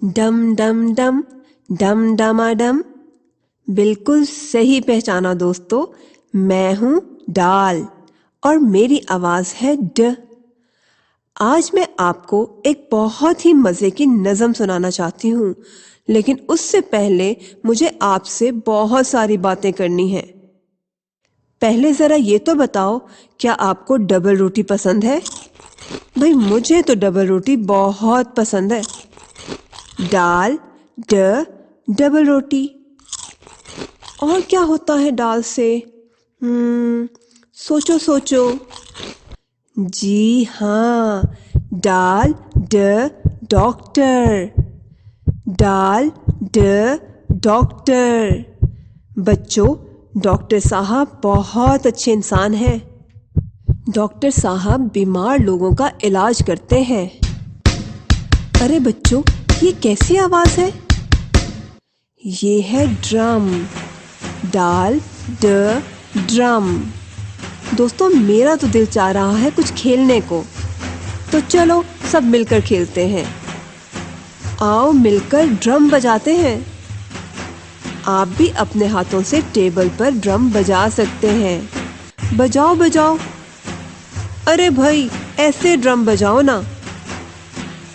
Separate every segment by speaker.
Speaker 1: डम डम डम डम डमाडम। बिल्कुल सही पहचाना दोस्तों, मैं हूँ डाल और मेरी आवाज है ड। आज मैं आपको एक बहुत ही मजे की नज़म सुनाना चाहती हूँ, लेकिन उससे पहले मुझे आपसे बहुत सारी बातें करनी है। पहले जरा ये तो बताओ, क्या आपको डबल रोटी पसंद है? भाई मुझे तो डबल रोटी बहुत पसंद है। दाल ड डबल रोटी। और क्या होता है दाल से? सोचो सोचो। जी हाँ, दाल ड डॉक्टर। दाल ड डॉक्टर। बच्चों, डॉक्टर साहब बहुत अच्छे इंसान हैं। डॉक्टर साहब बीमार लोगों का इलाज करते हैं। अरे बच्चों, ये कैसी आवाज है? ये है ड्रम। दाल ड ड्रम। दोस्तों, मेरा तो दिल चाह रहा है कुछ खेलने को, तो चलो सब मिलकर खेलते हैं। आओ मिलकर ड्रम बजाते हैं। आप भी अपने हाथों से टेबल पर ड्रम बजा सकते हैं। बजाओ बजाओ। अरे भाई, ऐसे ड्रम बजाओ ना।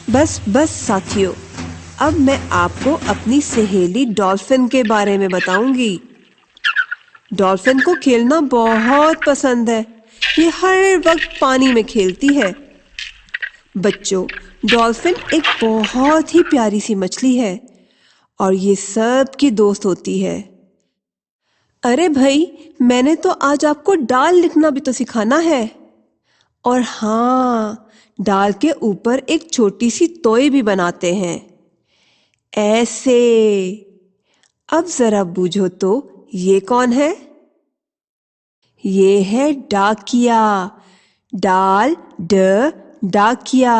Speaker 1: बस बस साथियों, अब मैं आपको अपनी सहेली डॉल्फिन के बारे में बताऊंगी। डॉल्फिन को खेलना बहुत पसंद है। ये हर वक्त पानी में खेलती है। बच्चों, डॉल्फिन एक बहुत ही प्यारी सी मछली है और ये सबकी दोस्त होती है। अरे भाई, मैंने तो आज आपको डाल लिखना भी तो सिखाना है। और हाँ, डाल के ऊपर एक छोटी सी तोय भी बनाते हैं, ऐसे। अब जरा बूझो तो, ये कौन है? ये है डाकिया। डाल ड डाकिया।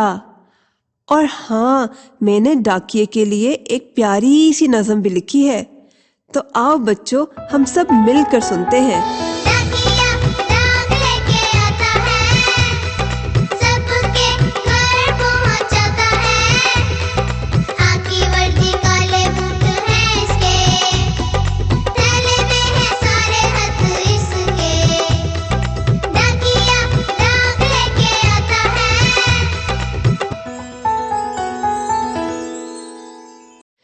Speaker 1: और हाँ, मैंने डाकिये के लिए एक प्यारी सी नज़म भी लिखी है, तो आओ बच्चों हम सब मिलकर सुनते हैं।